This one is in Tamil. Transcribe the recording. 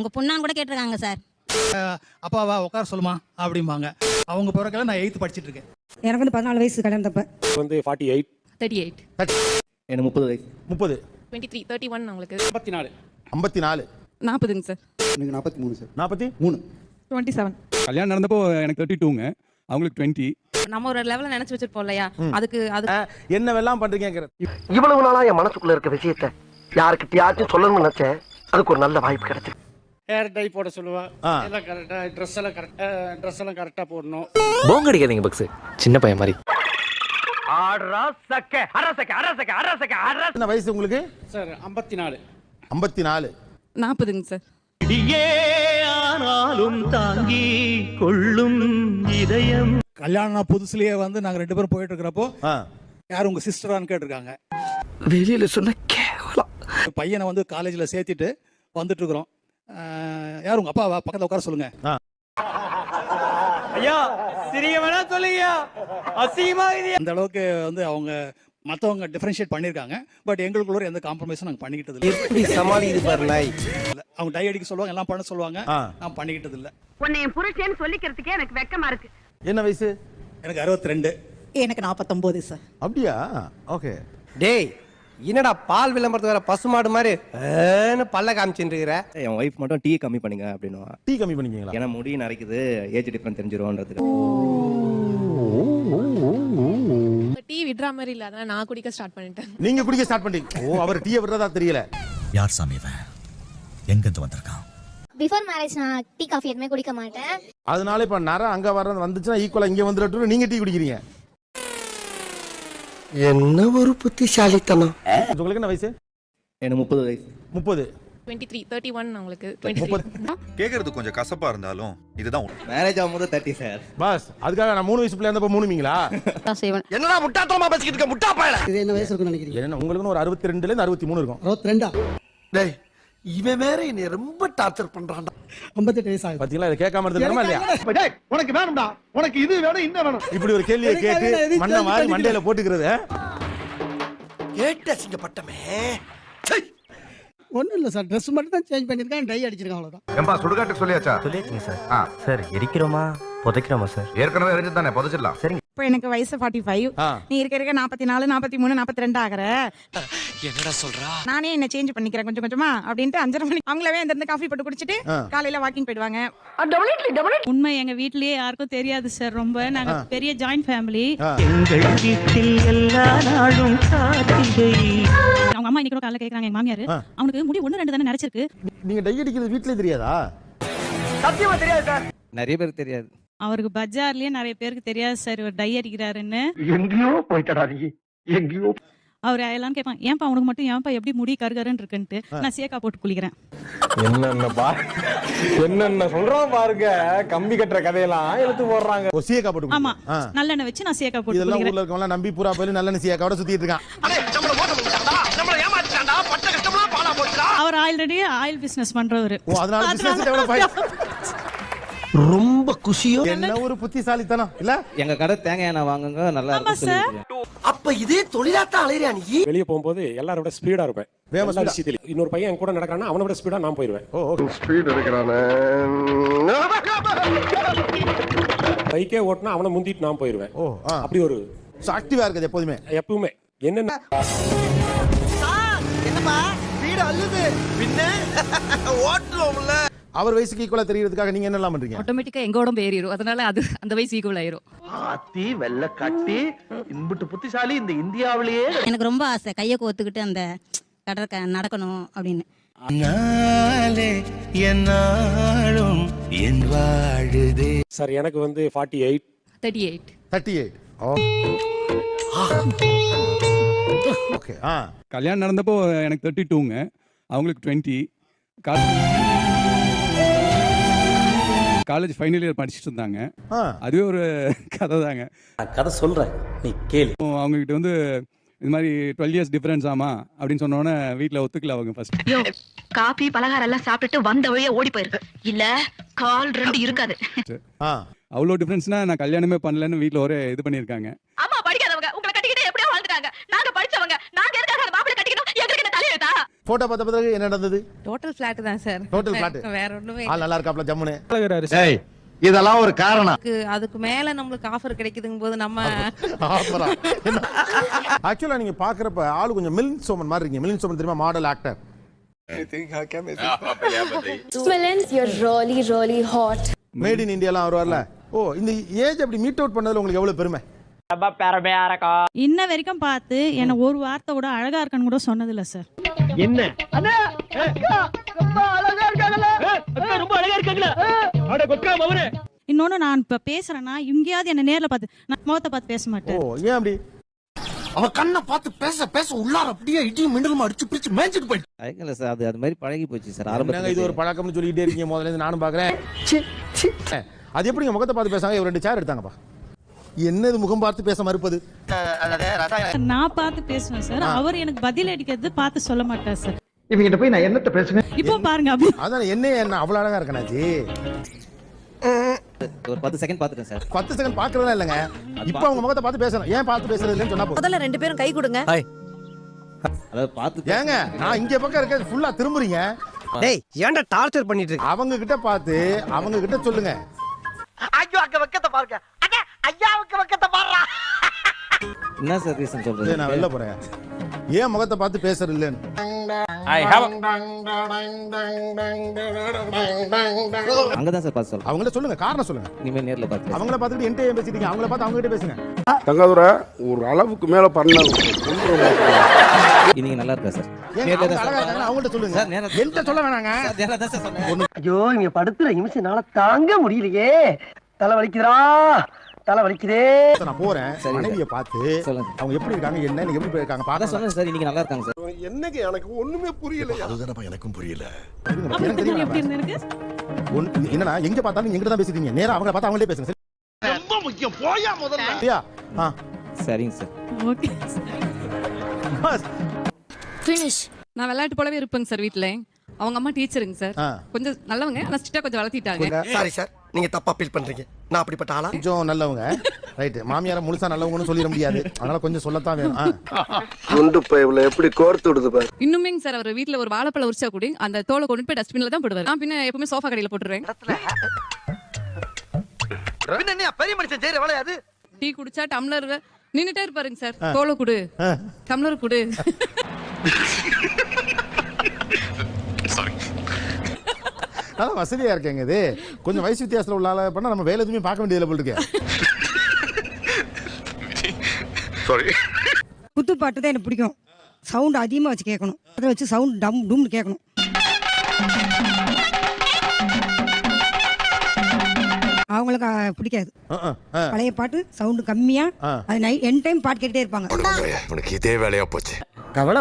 உங்க பொண்ணான்னு கூட கேட்டிருக்காங்க சார். அப்பாவா உட்கார சொல்லுமா அப்படிம்பாங்க. அவங்க பிறகு நான் 8th படிச்சிட்டு இருக்கேன். எனக்கு வந்து 14 வயசு கல்யாணம் தப்ப வந்து 48 38 எனக்கு 30 வயசு 30 23 31 உங்களுக்கு 54 54 40ங்க சார். எனக்கு 43 சார் 43 27 கல்யாணம் நடந்தப்போ எனக்கு 32ங்க, அவங்களுக்கு 20. நம்ம ஒரு லெவல்ல நினைச்சு வச்சிருப்போம் இல்லையா, அதுக்கு என்ன வெல்லாம் பண்றீங்க? இவ்வளவு நாளா என் மனசுக்குள்ள இருக்க விஷயத்த யாருக்கிட்டயாச்சும் சொல்லணும்னு நினைச்சேன். அதுக்கு ஒரு நல்ல வாய்ப்பு கிடைச்சு. ஹேர் டை போட சொல்லுவா, எல்லாம் கரெக்டா ட்ரெஸ் எல்லாம் கரெக்டா போடணும். போங்க அடிக்காதீங்க பக்ஸ், சின்ன பையன் மாதிரி. என்ன வயசு உங்களுக்கு? சார் 54 54 40ங்க சார். கல்யாணம் புதுசுலயே வந்து நாங்க 2 பேரும் போயிட்டு இருக்கிறப்போ யார் உங்க சிஸ்டரான்னு கேட்டிருக்காங்க. வெளியில சொன்ன கேவலம். பையனை வந்து காலேஜ்ல சேர்த்துட்டு வந்துட்டு இருக்கிறோம். யார் உங்க அப்பாவா? பக்கத்துல உட்கார சொல்லுங்க. ஐயா சிரிக்க வேணா சொல்லுங்க, அசிங்கமா இது. அந்த அளவுக்கு வந்து அவங்க மற்றவங்க டிஃபரன்ஷியேட் பண்ணியிருக்காங்க. பட் எங்களுக்குள்ள எந்த காம்ப்ரமைஸும் நாங்கள் பண்ணிக்கிட்டது இல்லை. எப்படி சமாளிக்குது பாரு நாய். அவங்க டை அடிக்க சொல்லுவாங்க, எல்லாம் பண்ண சொல்லுவாங்க, நான் பண்ணிக்கிட்டது இல்லை. உன்னை என் புருஷன்னு சொல்லிக்கிறதுக்கே எனக்கு வெக்கமா இருக்கு. என்ன வயசு? எனக்கு 62. எனக்கு 49 சார். அப்படியா? ஓகே. டேய் என்னடா பால் விளம்பரத்து வேற பசுமாடு மாதிரி பல்ல காமிச்சுட்டு இருக்கிற. என் ஒய்ஃப் மட்டும் டீ கம்மி பண்ணுங்க அப்படின்னுவா. டீ கம்மி பண்ணிக்கீங்களா? ஏன்னா முடி நரைக்குது, ஏஜ் டிஃபரன்ஸ் தெரிஞ்சிருவோன்றதுக்கு. டீ விடுற மாதிரி இல்ல, அதனால நான் குடிக்க ஸ்டார்ட் பண்ணிட்டேன். நீங்க குடிக்க ஸ்டார்ட் பண்ணீங்க. ஓ, அவர் டீயை விடுறதா தெரியல. யார் சாமி இவன்? எங்க இருந்து வந்திருக்கான்? பிஃபோர் மேரேஜ் நான் டீ காஃபி எதுவுமே குடிக்க மாட்டேன். அதனால இப்ப நர அங்க வர்றது வந்துச்சுன்னா ஈக்குவலா இங்க வந்துட்டு நீங்க டீ குடிக்கிறீங்க. என்ன ஒரு புத்திசாலித்தனம். உங்களுக்கு என்ன வயசு? எனக்கு 30 வயசு 30 23 31 உங்களுக்கு 23. கேக்குறது கொஞ்சம் கசப்பா இருந்தாலும் இதுதான் மேரேஜ் ஆகும்போது 30 சார். பாஸ், அதுக்காக நான் 3 வயசு பிள்ளை இருந்தப்ப 3மீங்களா? என்னடா முட்டாத்தனமா பேசிக்கிட்டு இருக்க முட்டா பயல. இது என்ன வயசு இருக்குன்னு நினைக்கிறீங்க? என்ன உங்களுக்கு ஒரு 62ல இருந்து 63 இருக்கும். 62ஆ? டேய் இவன் வேற என்னை ரொம்ப டார்ச்சர் பண்றான்டா. 58 வயசு ஆகுது. பாத்தீங்களா? இத கேட்காம இருந்திருக்கமா இல்லையா? டேய் உனக்கு வேணும்டா, உனக்கு இது வேணும் இன்ன வேணும். இப்படி ஒரு கேள்வியை கேட்டு மண்ணை வாரி மண்டையில போட்டுக்கிறது. கேட்ட சிங்கப்பட்டமே. ஒண்ணும் இல்ல சார், ட்ரெஸ் மட்டும் தான் சேஞ்ச் பண்ணிருக்கேன், டை அடிச்சிருக்கேன், அவ்வளவுதான். ஏம்பா சுடுகாட்டு சொல்லியாச்சா? சொல்லியாச்சுங்க சார். சார் எரிக்கிறோமா புதைக்கிறோமா சார்? ஏற்கனவே எரிஞ்சு தானே புதைச்சிடலாம். சரிங்க. இப்போ எனக்கு வயசு 45, நீ இருக்க 44 43 42 ஆகுற. என்னடா சொல்றா? நானே என்ன சேஞ்ச் பண்ணிக்கிறேன் கொஞ்சம் கொஞ்சமா அப்படின்ட்டு 5:30 மணி அவங்களவே அந்த காஃபி போட்டு குடிச்சிட்டு காலையில வாக்கிங் போயிடுவாங்க. உண்மை எங்க வீட்லயே யாருக்கும் தெரியாது சார். ரொம்ப நாங்க பெரிய ஜாயிண்ட் ஃபேமிலி. எங்கள் வீட்டில் எல்லா நாளும் காத்திரை. அவங்க அம்மா இன்னைக்கு காலைல கேக்குறாங்க, எங்க மாமியார், அவனுக்கு முடி 1 2 தானே நரைச்சிருக்கு. நீங்க டை அடிக்கிறது வீட்லயே தெரியாதா? சத்தியமா தெரியாது சார். நிறைய பேருக்கு தெரியாது. அவருக்கு பஜார்லயே நிறைய பேருக்கு தெரியாது சார் இவர் டை அடிக்கிறாருன்னு. எங்கேயோ போயிட்டடா நீ, எங்கேயோ. அவர் எல்லாம் கேட்பான், ஏன்பா உனக்கு மட்டும் ஏன்பா எப்படி முடி கருகருன்னு இருக்குன்ட்டு. நான் சேக்கா போட்டு குளிக்கிறேன். என்னென்ன சொல்றோம் பாருங்க, கம்பி கட்டுற கதையெல்லாம் எடுத்து போடுறாங்க. ஒரு சீயக்கா போட்டு. ஆமா, நல்லெண்ணெய் வச்சு நான் சேக்கா போட்டு இதெல்லாம் குளிக்கிறேன். ஊர்ல இருக்கவங்க எல்லாம் நம்பி பூரா போய் நல்ல சீயக்காவோட சுத்திட்டு இருக்கான். அவர் ஆல்ரெடி ஆயில் பிசினஸ் பண்றவரு. ஓ, அதனால பிசினஸ் டெவலப் ஆயிடுச்சு. ரொம்ப குஷியோ. என்ன ஒரு புத்திசாலித்தனம் இல்ல? எங்க கடை தேங்காய் எண்ணெய் வாங்குங்க, நல்லா இருக்கும் சொல்லி. அப்ப இதே தொழிலாத்தான் அலையறியா நீ? வெளிய போகும்போது எல்லாரோட ஸ்பீடா இருப்பேன். எல்லா விஷயத்திலும் இன்னொரு பையன் என் கூட நடக்கானா அவனை விட ஸ்பீடா நான் போயிருவேன். ஸ்பீட் எடுக்கறானே. பைக்கே ஓட்டினா அவனை முந்திட்டு நான் போயிருவேன். ஓ, அப்படி ஒரு ஆக்டிவா இருக்குது எப்போதுமே. எப்பவுமே என்னென்ன என்னப்பா ஸ்பீட் அல்லுது பின்ன ஓட்டுறோம்ல. அவர் வயசுக்கு ஈக்குவலா தெரியறதுக்காக நீங்க என்னெல்லாம் பண்றீங்க? ஆட்டோமேட்டிக்கா எங்க உடம்பு ஏறிடும், அதனால அது அந்த வயசு ஈக்குவல் ஆயிரும். ஆத்தி வெள்ள கட்டி இன்புட்டு புத்திசாலி இந்த இந்தியாவிலேயே. எனக்கு ரொம்ப ஆசை கையை கோத்துக்கிட்டு அந்த கடற்க நடக்கணும் அப்படின்னு. என்னாலும் என் வாழுதே. சார் எனக்கு வந்து 48 38 38. ஓகே. கல்யாணம் நடந்தப்போ எனக்கு 32ங்க, அவங்களுக்கு 20. காலேஜ் ஃபைனல் இயர் படிச்சுட்டு இருந்தாங்க. அதுவே ஒரு கதை தாங்க. கதை சொல்றேன் நீ கேளு. அவங்க கிட்ட வந்து இது மாதிரி 12 இயர்ஸ் டிஃபரன்ஸ் ஆமா அப்படின்னு சொன்னோன்னே வீட்டில் ஒத்துக்கல அவங்க. ஃபர்ஸ்ட் காபி பலகாரம் எல்லாம் சாப்பிட்டுட்டு வந்த வழியே ஓடி போயிரு, இல்ல கால் 2 இருக்காது. அவ்வளோ டிஃபரன்ஸ்னா நான் கல்யாணமே பண்ணலன்னு வீட்டில் ஒரே இது பண்ணியிருக்காங்க. ஆமா, படிக்காதவங்க உங்களை கட்டிக்கிட்டு எப்படியோ வாழ்ந்துட்டாங்க. நாங்க படிச்சவங்க, நாங்க எதுக்காக மாப்பிள்ளை கட்டிக்கணும்? எங்களுக்கு என்ன தலையெழுத்தா? போட்டோ பார்த்த பிறகு என்ன நடந்தது? டோட்டல் ஃபிளாட் தான் சார். Total flat. வேற ஒண்ணுமே ஆள் நல்லா இருக்காப்ல ஜம்முனு. இதெல்லாம் ஒரு காரணம். அதுக்கு மேல நம்மளுக்கு ஆஃபர் கிடைக்குதுங்க போது நம்ம ஆஃபரா? ஆக்சுவலா நீங்க பாக்குறப்ப ஆளு கொஞ்சம் மிலின் சோமன் மாதிரி இருக்கீங்க. மிலின் சோமன் தெரியுமா? Model actor. You're really, really hot. Made in இந்தியாலாம் வருவார்ல. ஓ, இந்த ஏஜ் அப்படி மீட் அவுட் பண்ணதுல உங்களுக்கு எவ்வளவு பெருமை? இன்ன வரைக்கும் பார்த்து என்ன ஒரு வார்த்தை கூட அழகா இருக்கன்னு கூட சொன்னது இல்ல சார். என்ன இன்னொன்னு நான் இப்ப பேசுறேன்னா எங்கேயாவது என்ன நேர்ல பார்த்து நான் முகத்தை பார்த்து பேச ஓ, மாட்டேன். ஏன் அப்படி? அவ கண்ணை பார்த்து பேச பேச உள்ளார அப்படியே இடியும் மின்னலும் அடிச்சு பிடிச்சு மேய்ச்சிட்டு போயிட்டு. இல்ல சார், அது மாதிரி பழகி போச்சு சார். என்னங்க இது ஆரம்பத்துல ஒரு பழக்கம்னு சொல்லிட்டே இருக்கீங்க. முதல்ல இருந்து நானும் பாக்குறேன். அது எப்படிங்க முகத்தை பார்த்து பேசாங்க? ஒரு 2 சேர் எடுத்தாங்கப்பா. என்னது முகம் பார்த்து பேச மறுப்பது? நான் பார்த்து பேசுவேன் சார். அவர் எனக்கு பதில் அடிக்கிறது பார்த்து சொல்ல மாட்டார் சார். இவங்கிட்ட போய் நான் என்னத்த பேசுவேன்? இப்போ பாருங்க அப்படி அதான் என்ன அவ்வளவு அழகா இருக்கனாச்சு. ஒரு 10 செகண்ட் பாத்துட்டேன் சார். 10 செகண்ட் பாக்குறதா இல்லங்க. இப்போ அவங்க முகத்தை பார்த்து பேசணும். ஏன் பார்த்து பேசுறது இல்லன்னு சொன்னா போதும். முதல்ல 2 பேரும் கை கொடுங்க. அதாவது பார்த்து ஏங்க நான் இங்க பக்கம் இருக்க ஃபுல்லா திரும்புறீங்க. டேய் ஏன்டா டார்ச்சர் பண்ணிட்டு இருக்க? அவங்க கிட்ட பார்த்து அவங்க கிட்ட சொல்லுங்க. ஐயோ அங்க வெக்கத்தை பாருங்க. அட ஐயாவுக்கு வெக்கத்தை பாருடா. என்ன சார் ரீசன் சொல்றது? நான் வெளில போறேன். ஏன் முகத்தை பார்த்து பேசுறது இல்லன்னு? அங்கதான் சார் பார்த்து சொல்றேன். அவங்கள சொல்லுங்க, காரணம் சொல்லுங்க. இனிமேல் நேர்ல பார்த்து அவங்கள பார்த்துட்டு என்கிட்ட ஏன் பேசிட்டீங்க? அவங்கள பார்த்து அவங்க கிட்ட பேசுங்க. தங்காதுரை ஒரு அளவுக்கு மேல பண்ண நீங்க நல்லா இருக்கா சார்? ஏங்க நேர்ல அவங்க தான் அழகா சார். இருக்காங்க, அவங்கள்ட்ட சொல்லுங்க. சார், நேரா- என்கிட்ட சொல்ல வேணாங்க. சார், நேரா தான் சார் சொன்னேன். ஐயோ இங்க படுத்துற நிமிஷம்னால தாங்க முடியலையே. தலை வலிக்குதுடா, தலை வலிக்குதே. நான் போறேன். சரி, மனைவியை பார்த்து சொல்லுங்க. அவங்க எப்படி இருக்காங்க, என்ன எப்படி இருக்காங்க அதான் பாக்க சொன்னேன் சார், இன்னைக்கு நல்லா இருக்காங்க சார். என்னங்க எனக்கு ஒண்ணுமே புரியல. அதுதானப்பா எனக்கும் புரியல. எனக்கு தெரியும். எப்படி இருந்திருக்கு? என்னன்னா எங்க பார்த்தாலும் எங்கிட்ட தான் பேசிட்டீங்க. நேரா அவங்க பார்த்து அவங்களே பேசுங்க. ரொம்ப முக்கியம். போயா முதல்ல. சரியா? சரிங்க சார். ஓகே. Finish. நான் விளையாட்டு போலவே இருப்பேங்க சார் வீட்ல. அவங்க அம்மா டீச்சருங்க சார். கொஞ்சம் நல்லவங்க, ஆனா ஸ்ட்ரிக்ட்டா கொஞ்சம் வளர்த்திட்டாங்க. சாரி சார், நீங்க தப்பா ஃபீல் பண்றீங்க. நான் அப்படிப்பட்ட ஆளா? கொஞ்சம் நல்லவங்க. ரைட். மாமியார முழுசா நல்லவங்கன்னு சொல்லிட முடியாது. அதனால கொஞ்சம் சொல்லத்தான் வேணும். குண்டு பைப்ல எப்படி கோர்த்து விடுது பாரு. இன்னுமேங்க சார், அவர் வீட்ல ஒரு வாழைப்பழம் உரிச்சா கூட அந்த தோலை கொண்டு போய் டஸ்ட்பின்ல தான் போடுவார். நான் பின்ன எப்பவுமே சோஃபா கடையில போட்டுருவேன். என்ன பெரிய மனுஷன் செய்யற வேலையா அது? டீ குடிச்சா டம்ளர் நின்னுட்டே இருப்பாருங்க சார். தோலை குடு, டம்ளர் குடு. அதான் வசதியா இருக்கேங்க. இது கொஞ்சம் வயசு வித்தியாசத்துல உள்ள ஆள பண்ணா நம்ம வேலை எதுவுமே பார்க்க வேண்டியதுல போல இருக்கு. குத்து பாட்டு தான் எனக்கு பிடிக்கும். சவுண்ட் அதிகமா வச்சு கேட்கணும். அதை வச்சு சவுண்ட் டம் டும்னு கேட்கணும். அவங்களுக்கு பிடிக்காது. பழைய பாட்டு சவுண்ட் கம்மியா, அது என் டைம் பாட்டு கேட்டே இருப்பாங்க. உனக்கு இதே வேலையா போச்சு. கவலை